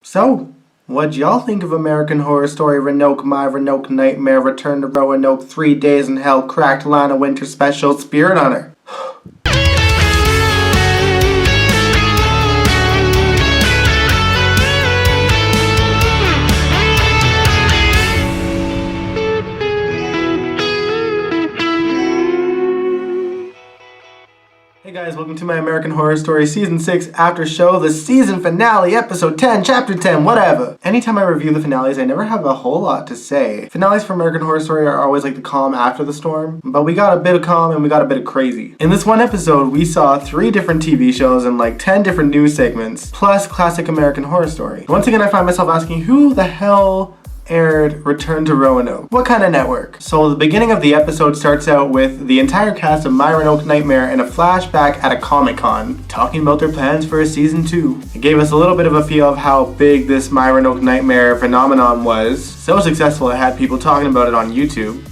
So, what'd y'all think of American Horror Story Roanoke, My Roanoke Nightmare, Return to Roanoke, 3 Days in Hell, Cracked Lana Winters Special, Spirit Hunter? Hey guys, welcome to my American Horror Story Season 6 After Show, the season finale, Episode 10, Chapter 10, whatever. Anytime I review the finales, I never have a whole lot to say. Finales for American Horror Story are always like the calm after the storm, but we got a bit of calm and we got a bit of crazy. In this one episode, we saw 3 different TV shows and like 10 different news segments, plus classic American Horror Story. Once again, I find myself asking, who the hell aired Return to Roanoke? What kind of network? So the beginning of the episode starts out with the entire cast of My Roanoke Nightmare in a flashback at a Comic-Con, talking about their plans for a season 2. It gave us a little bit of a feel of how big this My Roanoke Nightmare phenomenon was. So successful it had people talking about it on YouTube.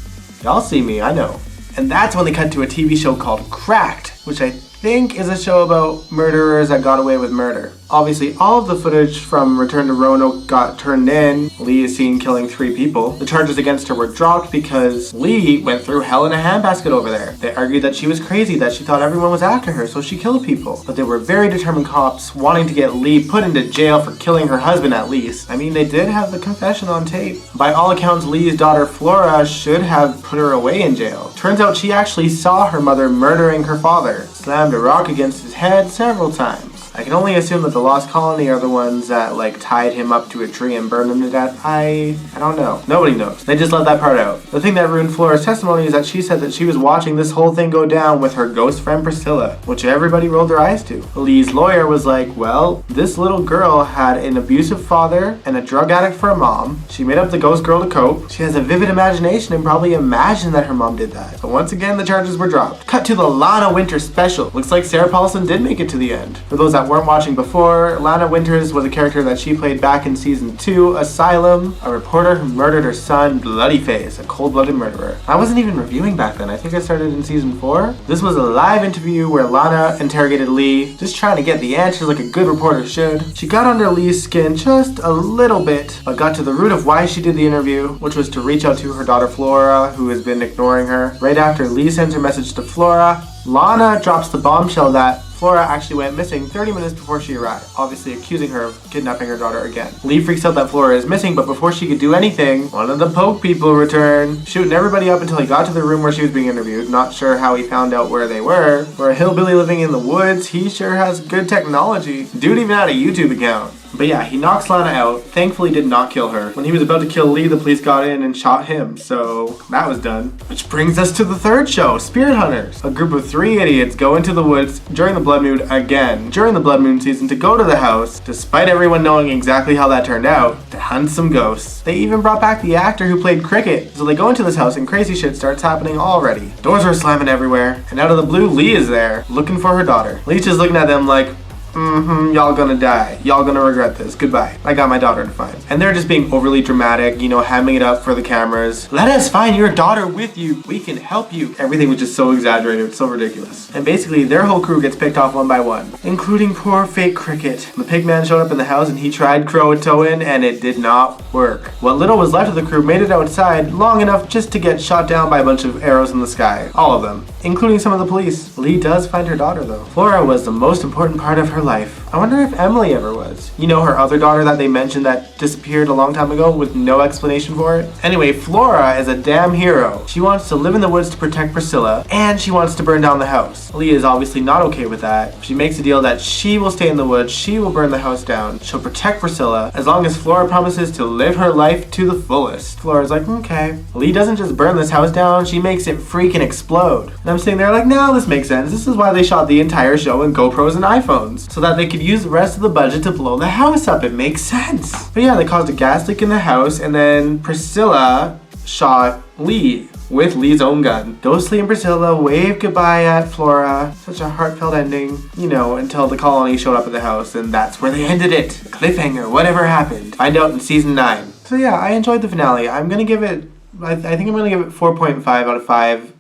Y'all see me, I know. And that's when they cut to a TV show called Cracked, which I think is a show about murderers that got away with murder. Obviously, all of the footage from Return to Roanoke got turned in. Lee is seen killing 3 people. The charges against her were dropped because Lee went through hell in a handbasket over there. They argued that she was crazy, that she thought everyone was after her, so she killed people. But they were very determined cops wanting to get Lee put into jail for killing her husband at least. I mean, they did have the confession on tape. By all accounts, Lee's daughter Flora should have put her away in jail. Turns out she actually saw her mother murdering her father, slammed a rock against his head several times. I can only assume that the Lost Colony are the ones that like tied him up to a tree and burned him to death. I don't know. Nobody knows. They just let that part out. The thing that ruined Flora's testimony is that she said that she was watching this whole thing go down with her ghost friend Priscilla, which everybody rolled their eyes to. Lee's lawyer was like, well, this little girl had an abusive father and a drug addict for a mom. She made up the ghost girl to cope. She has a vivid imagination and probably imagined that her mom did that. But once again, the charges were dropped. Cut to the Lana Winters special. Looks like Sarah Paulson did make it to the end. For those that weren't watching before, Lana Winters was a character that she played back in season 2, Asylum, a reporter who murdered her son, Bloodyface, a cold-blooded murderer. I wasn't even reviewing back then. I think I started in season 4. This was a live interview where Lana interrogated Lee, just trying to get the answers like a good reporter should. She got under Lee's skin just a little bit, but got to the root of why she did the interview, which was to reach out to her daughter Flora, who has been ignoring her. Right after Lee sends her message to Flora, Lana drops the bombshell that Flora actually went missing 30 minutes before she arrived, obviously accusing her of kidnapping her daughter again. Lee freaks out that Flora is missing, but before she could do anything, one of the poke people returned, shooting everybody up until he got to the room where she was being interviewed. Not sure how he found out where they were. For a hillbilly living in the woods, he sure has good technology. Dude even had a YouTube account. But yeah, he knocks Lana out, thankfully did not kill her. When he was about to kill Lee, the police got in and shot him, so that was done. Which brings us to the third show, Spirit Hunters. A group of 3 idiots go into the woods during the blood moon again, during the blood moon season, to go to the house, despite everyone knowing exactly how that turned out, to hunt some ghosts. They even brought back the actor who played Cricket. So they go into this house and crazy shit starts happening already. Doors are slamming everywhere, and out of the blue, Lee is there, looking for her daughter. Lee's just looking at them like, y'all gonna die. Y'all gonna regret this. Goodbye. I got my daughter to find. And they're just being overly dramatic, you know, hamming it up for the cameras. Let us find your daughter with you. We can help you. Everything was just so exaggerated. It's so ridiculous. And basically, their whole crew gets picked off one by one, including poor fake Cricket. The pig man showed up in the house and he tried Croatoan and it did not work. What little was left of the crew made it outside long enough just to get shot down by a bunch of arrows in the sky. All of them, including some of the police. Lee does find her daughter though. Flora was the most important part of her life. I wonder if Emily ever was. You know, her other daughter that they mentioned that disappeared a long time ago with no explanation for it? Anyway, Flora is a damn hero. She wants to live in the woods to protect Priscilla, and she wants to burn down the house. Lee is obviously not okay with that. She makes a deal that she will stay in the woods, she will burn the house down, she'll protect Priscilla, as long as Flora promises to live her life to the fullest. Flora's like, okay. Lee doesn't just burn this house down, she makes it freaking explode. And I'm sitting there like, no, this makes sense. This is why they shot the entire show in GoPros and iPhones, so that they could use the rest of the budget to blow the house up. It makes sense. But yeah, they caused a gas leak in the house, and then Priscilla shot Lee with Lee's own gun. Ghostly and Priscilla waved goodbye at Flora. Such a heartfelt ending, you know, until the colony showed up at the house, and that's where they ended it. Cliffhanger, whatever happened. Find out in season 9. So yeah, I enjoyed the finale. I'm gonna give it, I think I'm gonna give it 4.5 out of 5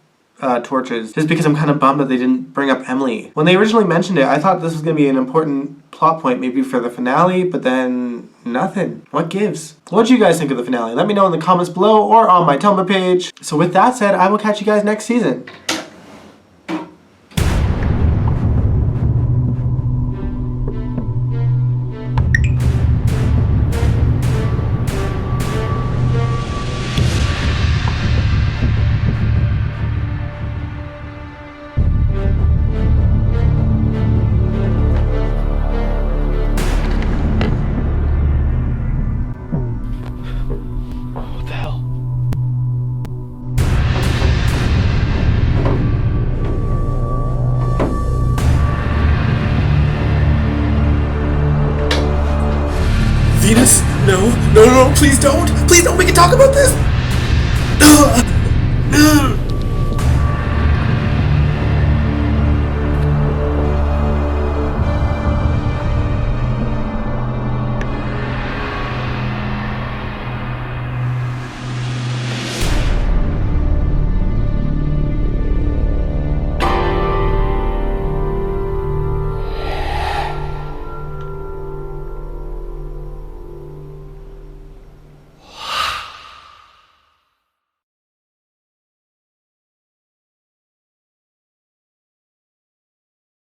torches, just because I'm kind of bummed that they didn't bring up Emily. When they originally mentioned it, I thought this was going to be an important plot point maybe for the finale, but then Nothing. What gives? What do you guys think of the finale? Let me know in the comments below or on my Tumblr page. So with that said, I will catch you guys next season. Venus? No, please don't. Please don't. We can talk about this.